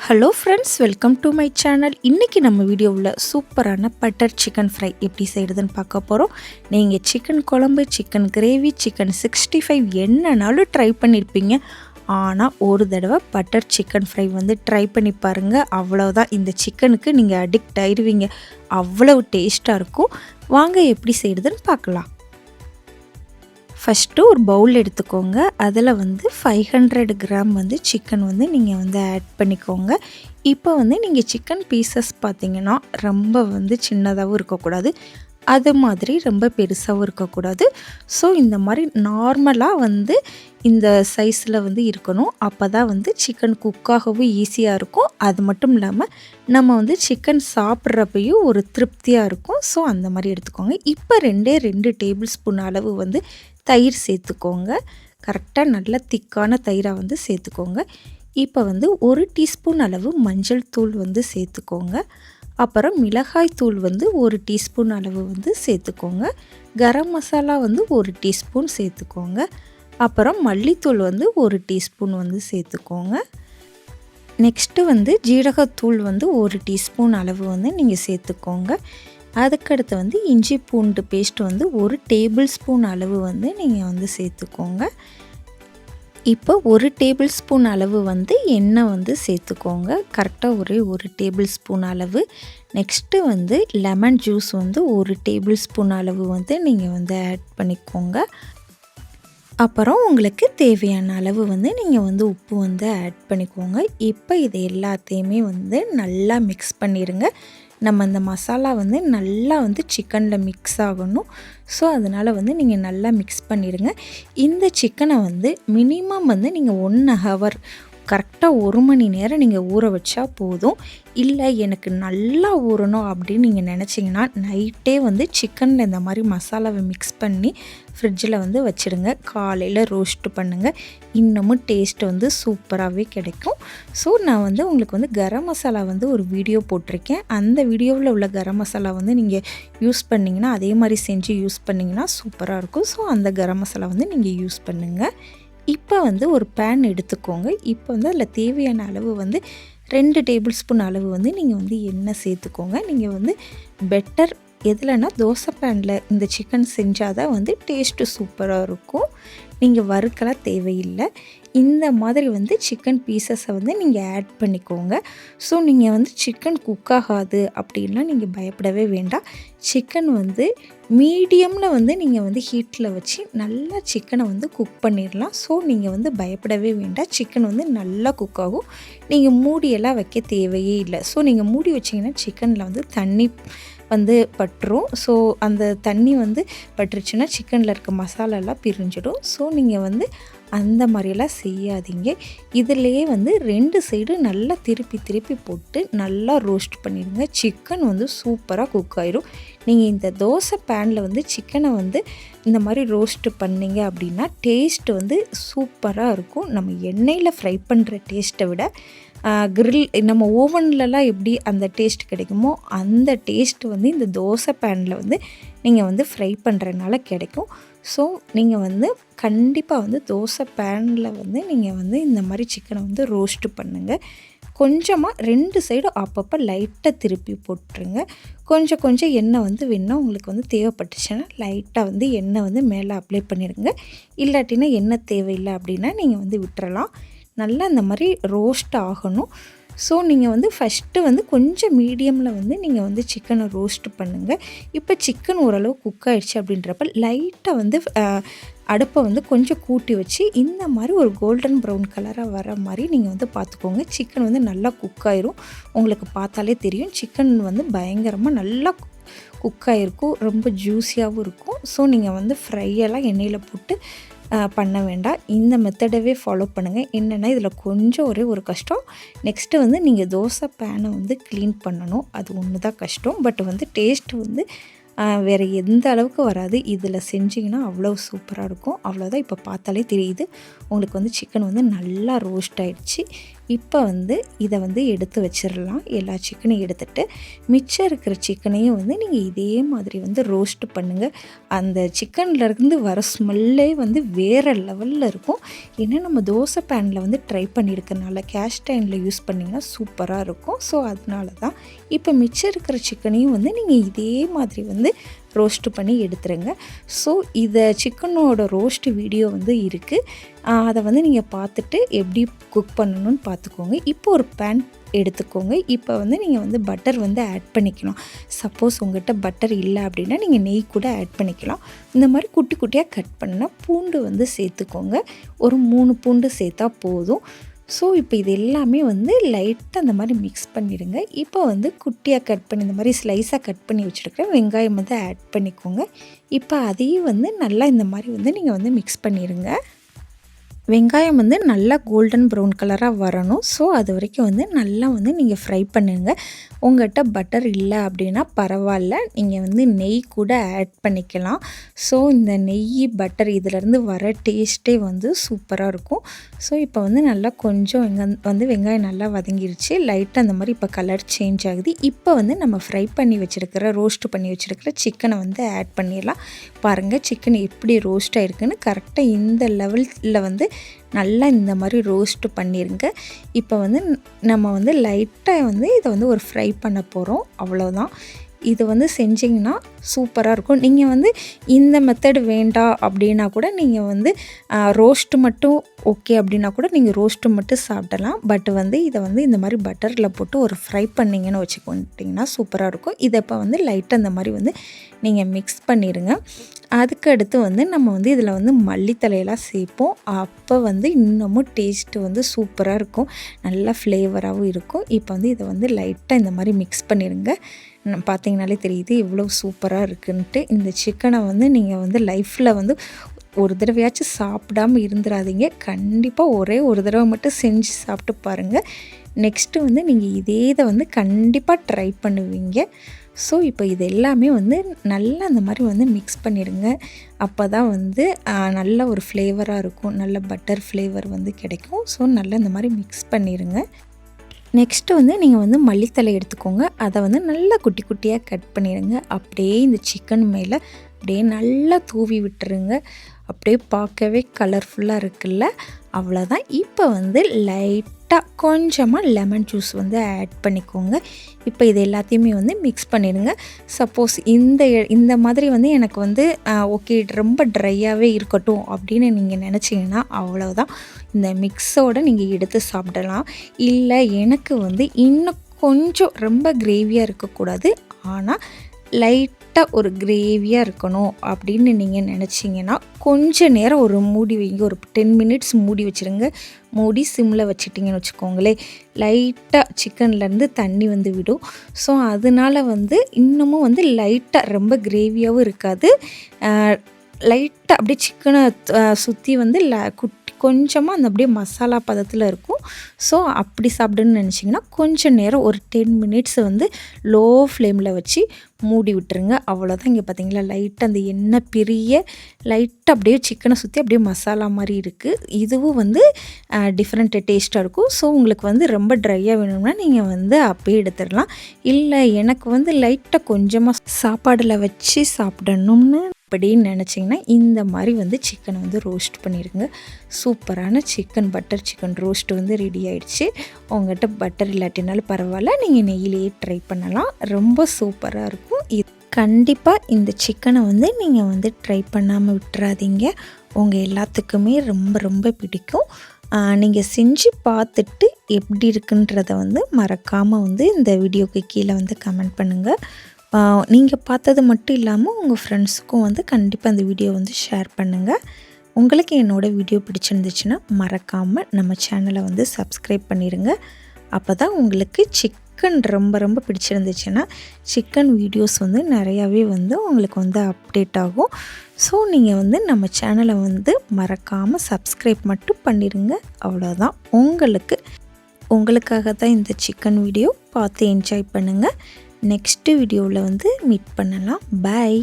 Hello friends, welcome to my channel. இன்றைக்கி நம்ம வீடியோவில் சூப்பரான பட்டர் சிக்கன் ஃப்ரை எப்படி செய்கிறதுன்னு பார்க்க போகிறோம். நீங்கள் சிக்கன் குழம்பு, சிக்கன் கிரேவி, சிக்கன் 65 என்னன்னாலும் ட்ரை பண்ணியிருப்பீங்க. ஆனால் ஒரு தடவை பட்டர் சிக்கன் ஃப்ரை ட்ரை பண்ணி பாருங்கள். அவ்வளோதான், இந்த சிக்கனுக்கு நீங்கள் அடிக்ட் ஆயிடுவீங்க. அவ்வளவு டேஸ்ட்டாக இருக்கும். வாங்க எப்படி செய்கிறதுன்னு பார்க்கலாம். ஃபஸ்ட்டு ஒரு பவுல் எடுத்துக்கோங்க. அதில் 500 கிராம் சிக்கன் நீங்கள் ஆட் பண்ணிக்கோங்க. இப்போ நீங்கள் சிக்கன் பீசஸ் பார்த்திங்கன்னா ரொம்ப சின்னதாகவும் இருக்கக்கூடாது, அது மாதிரி ரொம்ப பெருசாகவும் இருக்கக்கூடாது. ஸோ இந்த மாதிரி நார்மலாக இந்த சைஸில் இருக்கணும். அப்போ தான் சிக்கன் குக்காகவும் ஈஸியாக இருக்கும். அது மட்டும் இல்லாமல் நம்ம சிக்கன் சாப்பிட்றப்பையும் ஒரு திருப்தியாக இருக்கும். ஸோ அந்த மாதிரி எடுத்துக்கோங்க. இப்போ 2 டேபிள் ஸ்பூன் அளவு தயிர் சேர்த்துக்கோங்க. கரெக்டாக நல்ல திக்கான தயிராக சேர்த்துக்கோங்க. இப்போ 1 டீஸ்பூன் அளவு மஞ்சள் தூள் சேர்த்துக்கோங்க. அப்புறம் மிளகாய் தூள் 1 டீஸ்பூன் அளவு சேர்த்துக்கோங்க. கரம் மசாலா 1 டீஸ்பூன் சேர்த்துக்கோங்க. அப்புறம் மல்லித்தூள் 1 டீஸ்பூன் சேர்த்துக்கோங்க. நெக்ஸ்ட்டு ஜீரகத்தூள் 1 டீஸ்பூன் அளவு நீங்கள் சேர்த்துக்கோங்க. அதுக்கடுத்து இஞ்சி பூண்டு பேஸ்ட் 1 டேபிள் ஸ்பூன் அளவு நீங்கள் சேர்த்துக்கோங்க. இப்போ 1 டேபிள் ஸ்பூன் அளவு எண்ணெய் சேர்த்துக்கோங்க. கரெக்டாக ஒரே 1 டேபிள் ஸ்பூன் அளவு. Next lemon juice 1 table spoon அளவு நீங்கள் ஆட் பண்ணிக்கோங்க. அப்புறம் உங்களுக்கு தேவையான அளவு நீங்கள் உப்பு ஆட் பண்ணிக்கோங்க. இப்போ இது எல்லாத்தையுமே நல்லா மிக்ஸ் பண்ணிடுங்க. நம்ம இந்த மசாலா நல்லா சிக்கனில் மிக்ஸ் ஆகணும். ஸோ அதனால் நீங்கள் நல்லா மிக்ஸ் பண்ணிடுங்க. இந்த சிக்கனை மினிமம் நீங்கள் 1 ஹவர், கரெக்டாக 1 மணி நேரம் நீங்கள் ஊற வச்சா போதும். இல்லை எனக்கு நல்லா ஊறணும் அப்படின்னு நீங்கள் நினச்சிங்கன்னா நைட்டே சிக்கனில் இந்த மாதிரி மசாலாவை மிக்ஸ் பண்ணி ஃப்ரிட்ஜில் வச்சுடுங்க. காலையில் ரோஸ்ட் பண்ணுங்கள். இன்னமும் டேஸ்ட் சூப்பராகவே கிடைக்கும். ஸோ நான் உங்களுக்கு கரம் மசாலா ஒரு வீடியோ போட்டிருக்கேன். அந்த வீடியோவில் உள்ள கரம் மசாலா நீங்கள் யூஸ் பண்ணிங்கன்னா, அதே மாதிரி செஞ்சு யூஸ் பண்ணிங்கன்னா சூப்பராக இருக்கும். ஸோ அந்த கரம் மசாலா நீங்கள் யூஸ் பண்ணுங்கள். இப்போ ஒரு பேன் எடுத்துக்கோங்க. இப்போ அதில் தேவையான அளவு 2 டேபிள் ஸ்பூன் அளவு நீங்கள் எண்ணெய் சேர்த்துக்கோங்க. நீங்கள் பெட்டர் எதுலன்னா தோசை பேனில் இந்த சிக்கன் செஞ்சால் தான் டேஸ்ட்டு சூப்பராக இருக்கும். நீங்கள் வறுக்கலாம் தேவையில்லை. இந்த மாதிரி சிக்கன் பீசஸை நீங்கள் ஆட் பண்ணிக்கோங்க. ஸோ நீங்கள் சிக்கன் குக் ஆகாது அப்படின்லாம் நீங்கள் பயப்படவே வேண்டாம். சிக்கன் மீடியமில் நீங்கள் ஹீட்டில் வச்சு நல்லா சிக்கனை குக் பண்ணிடலாம். ஸோ நீங்கள் பயப்படவே வேண்டாம். சிக்கன் நல்லா குக் ஆகும். நீங்கள் மூடியெல்லாம் வைக்க தேவையே இல்லை. ஸோ நீங்கள் மூடி வச்சிங்கன்னா சிக்கனில் தண்ணி பட்டுரும். ஸோ அந்த தண்ணி பட்டுருச்சுன்னா சிக்கனில் இருக்க மசாலாலாம் பிரிஞ்சிடும். ஸோ நீங்கள் அந்த மாதிரியெல்லாம் செய்யாதீங்க. இதிலேயே 2 சைடு நல்லா திருப்பி போட்டு நல்லா ரோஸ்ட் பண்ணிடுங்க. சிக்கன் சூப்பராக குக் ஆயிரும். நீங்கள் இந்த தோசை பேனில் சிக்கனை இந்த மாதிரி ரோஸ்ட் பண்ணிங்க அப்படின்னா டேஸ்ட்டு சூப்பராக இருக்கும். நம்ம எண்ணெயில் ஃப்ரை பண்ணுற டேஸ்ட்டை விட கிரில் நம்ம ஓவன்லலாம் எப்படி அந்த டேஸ்ட் கிடைக்குமோ அந்த டேஸ்ட்டு இந்த தோசை பேனில் நீங்கள் ஃப்ரை பண்ணுறதுனால கிடைக்கும். ஸோ நீங்கள் கண்டிப்பாக தோசை பேனில் நீங்கள் இந்த மாதிரி சிக்கனை ரோஸ்ட்டு பண்ணுங்கள். கொஞ்சமாக 2 சைடும் அப்பப்போ லைட்டாக திருப்பி போட்டுருங்க. கொஞ்சம் எண்ணெய் வேணால் உங்களுக்கு தேவைப்பட்டுச்சுன்னா லைட்டாக எண்ணெய் மேலே அப்ளை பண்ணிடுங்க. இல்லாட்டினா எண்ணெய் தேவையில்லை அப்படின்னா நீங்கள் விட்டுறலாம். நல்லா இந்த மாதிரி ரோஸ்ட் ஆகணும். ஸோ நீங்கள் ஃபஸ்ட்டு கொஞ்சம் மீடியமில் நீங்கள் சிக்கனை ரோஸ்ட் பண்ணுங்கள். இப்போ சிக்கன் ஓரளவு குக் ஆகிடுச்சு அப்படின்றப்ப லைட்டாக அடுப்பை கொஞ்சம் கூட்டி வச்சு இந்த மாதிரி ஒரு கோல்டன் ப்ரௌன் கலராக வர மாதிரி நீங்கள் பார்த்துக்கோங்க. சிக்கன் நல்லா குக் ஆயிரும். உங்களுக்கு பார்த்தாலே தெரியும் சிக்கன் பயங்கரமாக நல்லா குக் ஆகிருக்கும். ரொம்ப ஜூஸியாகவும் இருக்கும். ஸோ நீங்கள் ஃப்ரையெல்லாம் எண்ணெயில் போட்டு பண்ண வேண்டாம். இந்த மெத்தடவே ஃபாலோ பண்ணுங்கள். என்னென்னா இதில் கொஞ்சம் ஒரு கஷ்டம். நெக்ஸ்ட்டு நீங்கள் தோசை பேனை க்ளீன் பண்ணணும். அது ஒன்று தான் கஷ்டம். பட் டேஸ்ட்டு வேறு எந்த அளவுக்கு வராது. இதில் செஞ்சிங்கன்னா அவ்வளோ சூப்பராக இருக்கும். அவ்வளோதான். இப்போ பார்த்தாலே தெரியுது உங்களுக்கு சிக்கன் நல்லா ரோஸ்ட் ஆகிடுச்சு. இப்போ வந்து இதை வந்து எடுத்து வச்சிடலாம். எல்லா சிக்கனையும் எடுத்துகிட்டு மிச்சம் இருக்கிற சிக்கனையும் வந்து நீங்கள் இதே மாதிரி வந்து ரோஸ்ட் பண்ணுங்கள். அந்த சிக்கன்லேருந்து வர ஸ்மெல்லே வந்து வேறு லெவலில் இருக்கும். ஏன்னா நம்ம தோசை பேனில் வந்து ட்ரை பண்ணியிருக்கனால கேஸ்ட் அயர்னில் யூஸ் பண்ணிங்கன்னா சூப்பராக இருக்கும். ஸோ அதனால தான் இப்போ மிச்சம் இருக்கிற சிக்கனையும் வந்து நீங்கள் இதே மாதிரி வந்து ரோஸ்ட்டு பண்ணி எடுத்துருங்க. ஸோ இதை சிக்கனோட ரோஸ்ட் வீடியோ வந்து இருக்குது. அதை வந்து நீங்கள் பார்த்துட்டு எப்படி குக் பண்ணணும்னு பார்த்துக்கோங்க. இப்போ ஒரு பேன் எடுத்துக்கோங்க. இப்போ வந்து நீங்கள் வந்து பட்டர் வந்து ஆட் பண்ணிக்கலாம். சப்போஸ் உங்கள்கிட்ட பட்டர் இல்லை அப்படின்னா நீங்கள் நெய் கூட ஆட் பண்ணிக்கலாம். இந்த மாதிரி குட்டி குட்டியாக கட் பண்ணால் பூண்டு வந்து சேர்த்துக்கோங்க. ஒரு 3 பூண்டு சேர்த்தா போதும். ஸோ இப்போ இது எல்லாமே வந்து லைட்டாக அந்த மாதிரி மிக்ஸ் பண்ணிவிடுங்க. இப்போ வந்து குட்டியாக கட் பண்ணி இந்த மாதிரி ஸ்லைஸாக கட் பண்ணி வச்சுருக்கிற வெங்காயம் வந்து ஆட் பண்ணிக்கோங்க. இப்போ அதையும் வந்து நல்லா இந்த மாதிரி வந்து நீங்கள் வந்து மிக்ஸ் பண்ணிடுங்க. வெங்காயம் வந்து நல்லா கோல்டன் ப்ரௌன் கலராக வரணும். ஸோ அது வரைக்கும் வந்து நல்லா வந்து நீங்கள் ஃப்ரை பண்ணுங்கள். உங்கள்கிட்ட பட்டர் இல்லை அப்படின்னா பரவாயில்ல, நீங்கள் வந்து நெய் கூட ஆட் பண்ணிக்கலாம். ஸோ இந்த நெய் பட்டர் இதிலேருந்து வர டேஸ்ட்டே வந்து சூப்பராக இருக்கும். ஸோ இப்போ வந்து நல்லா கொஞ்சம் வெங்காயம் நல்லா வதங்கிருச்சு. லைட்டாக அந்த மாதிரி இப்போ கலர் சேஞ்ச் ஆகுது. இப்போ வந்து நம்ம ஃப்ரை பண்ணி வச்சுருக்கிற ரோஸ்ட் பண்ணி வச்சுருக்கிற சிக்கனை வந்து ஆட் பண்ணிடலாம். பாருங்கள் சிக்கன் எப்படி ரோஸ்ட் ஆகிருக்குன்னு. கரெக்டாக இந்த லெவலில் வந்து நல்லா இந்த மாதிரி ரோஸ்ட்டு பண்ணிடுங்க. இப்போ வந்து நம்ம வந்து லைட்டாக வந்து இதை வந்து ஒரு ஃப்ரை பண்ண போகிறோம். அவ்வளோதான். இது வந்து செஞ்சிங்கன்னா சூப்பராக இருக்கும். நீங்கள் வந்து இந்த மெத்தட் வேண்டாம் அப்படின்னா கூட நீங்கள் வந்து ரோஸ்ட்டு மட்டும் ஓகே அப்படின்னா கூட நீங்கள் ரோஸ்ட்டு மட்டும் சாப்பிடலாம். பட் வந்து இதை வந்து இந்த மாதிரி பட்டரில் போட்டு ஒரு ஃப்ரை பண்ணிங்கன்னு வச்சுக்கிட்டிங்கன்னா சூப்பராக இருக்கும். இதை இப்போ வந்து லைட்டாக இந்த மாதிரி வந்து நீங்கள் மிக்ஸ் பண்ணிடுங்க. அதுக்கு அடுத்து வந்து நம்ம வந்து இதில் வந்து மல்லித்தலையெல்லாம் சேர்ப்போம். அப்போ வந்து இன்னமும் டேஸ்ட்டு வந்து சூப்பராக இருக்கும். நல்லா ஃப்ளேவராகவும் இருக்கும். இப்போ வந்து இதை வந்து லைட்டாக இந்த மாதிரி மிக்ஸ் பண்ணிடுங்க. பார்த்தீங்கனாலே தெரியுது எவ்வளோ சூப்பராக இருக்குன்ட்டு. இந்த சிக்கனை வந்து நீங்கள் வந்து லைஃப்பில் வந்து ஒரு தடவையாச்சும் சாப்பிடாமல் இருந்துடாதீங்க. கண்டிப்பாக ஒரே ஒரு தடவை மட்டும் செஞ்சு சாப்பிட்டு பாருங்கள். நெக்ஸ்ட்டு வந்து நீங்கள் இதை வந்து கண்டிப்பாக ட்ரை பண்ணுவீங்க. ஸோ இப்போ இது எல்லாமே வந்து நல்லா அந்த மாதிரி வந்து மிக்ஸ் பண்ணிடுங்க. அப்போ தான் வந்து நல்ல ஒரு ஃப்ளேவராக இருக்கும். நல்ல பட்டர் ஃப்ளேவர் வந்து கிடைக்கும். ஸோ நல்லா இந்த மாதிரி மிக்ஸ் பண்ணிடுங்க. நெக்ஸ்ட்டு வந்து நீங்கள் வந்து மல்லித்தலை எடுத்துக்கோங்க. அதை வந்து நல்லா குட்டி குட்டியாக கட் பண்ணிடுங்க. அப்படியே இந்த சிக்கன் மேலே அப்படியே நல்லா தூவி விட்டுருங்க. அப்படியே பார்க்கவே கலர்ஃபுல்லாக இருக்குல்ல, அவ்வளோதான். இப்போ வந்து லைட்டாக கொஞ்சமாக லெமன் ஜூஸ் வந்து ஆட் பண்ணிக்கோங்க. இப்போ இது எல்லாத்தையுமே வந்து மிக்ஸ் பண்ணிடுங்க. சப்போஸ் இந்த மாதிரி வந்து எனக்கு வந்து ஓகே ரொம்ப ட்ரையாகவே இருக்கட்டும் அப்படின்னு நீங்கள் நினச்சிங்கன்னா அவ்வளோதான். இந்த மிக்ஸோடு நீங்கள் எடுத்து சாப்பிடலாம். இல்லை எனக்கு வந்து இன்னும் கொஞ்சம் ரொம்ப கிரேவியாக இருக்கக்கூடாது, ஆனால் லைட்டாக ஒரு கிரேவியாக இருக்கணும் அப்படின்னு நீங்கள் நினச்சிங்கன்னா கொஞ்ச நேரம் ஒரு மூடி வைங்க. ஒரு 10 மினிட்ஸ் மூடி வச்சுருங்க. மூடி சிம்மில் வச்சுட்டிங்கன்னு வச்சுக்கோங்களேன், லைட்டாக சிக்கன்லேருந்து தண்ணி வந்து விடும். ஸோ அதனால் வந்து இன்னமும் வந்து லைட்டாக ரொம்ப கிரேவியாகவும் இருக்காது. லைட்டாக அப்படியே சிக்கனை சுற்றி வந்து கொஞ்சமாக அந்த அப்படியே மசாலா பதத்தில் இருக்கும். ஸோ அப்படி சாப்பிடுன்னு நினச்சிங்கன்னா கொஞ்சம் நேரம் ஒரு 10 மினிட்ஸ் வந்து லோ ஃப்ளேமில் வச்சு மூடி விட்டுருங்க. அவ்வளோதான். இங்கே பார்த்தீங்களா லைட்டாக அந்த எண்ணெய் பிரிய லைட்டாக அப்படியே சிக்கனை சுற்றி அப்படியே மசாலா மாதிரி இருக்குது. இதுவும் வந்து டிஃப்ரெண்ட் டேஸ்ட்டாக இருக்கும். ஸோ உங்களுக்கு வந்து ரொம்ப ட்ரையாக வேணும்னா நீங்கள் வந்து அப்படியே எடுத்துடலாம். இல்லை எனக்கு வந்து லைட்டாக கொஞ்சமாக சாப்பாடில் வச்சு சாப்பிடணும்னு அப்படின்னு நினச்சிங்கன்னா இந்த மாதிரி வந்து சிக்கனை வந்து ரோஸ்ட் பண்ணிடுங்க. சூப்பரான பட்டர் சிக்கன் ரோஸ்ட்டு வந்து ரெடி ஆகிடுச்சு. உங்கள்கிட்ட பட்டர் இல்லாட்டினாலும் பரவாயில்ல, நீங்கள் நெய்யிலேயே ட்ரை பண்ணலாம். ரொம்ப சூப்பராக இருக்கும். கண்டிப்பாக இந்த சிக்கனை வந்து நீங்கள் வந்து ட்ரை பண்ணாமல் விட்டுறாதீங்க. உங்கள் எல்லாத்துக்குமே ரொம்ப ரொம்ப பிடிக்கும். நீங்கள் செஞ்சு பார்த்துட்டு எப்படி இருக்குன்றதை வந்து மறக்காமல் வந்து இந்த வீடியோக்கு கீழே வந்து கமெண்ட் பண்ணுங்கள். நீங்கள் பார்த்தது மட்டும் இல்லாமல் உங்கள் ஃப்ரெண்ட்ஸுக்கும் வந்து கண்டிப்பாக அந்த வீடியோ வந்து ஷேர் பண்ணுங்கள். உங்களுக்கு என்னோடய வீடியோ பிடிச்சிருந்துச்சுன்னா மறக்காமல் நம்ம சேனலை வந்து சப்ஸ்கிரைப் பண்ணிடுங்க. அப்போ தான் உங்களுக்கு சிக்கன் ரொம்ப ரொம்ப பிடிச்சிருந்துச்சுன்னா சிக்கன் வீடியோஸ் வந்து நிறையாவே வந்து உங்களுக்கு வந்து அப்டேட் ஆகும். ஸோ நீங்கள் வந்து நம்ம சேனலை வந்து மறக்காமல் சப்ஸ்கிரைப் மட்டும் பண்ணிடுங்க. அவ்வளோதான். உங்களுக்காக தான் இந்த சிக்கன் வீடியோ பார்த்து என்ஜாய் பண்ணுங்கள். நெக்ஸ்ட்டு வீடியோவில் வந்து மீட் பண்ணலாம். பாய்.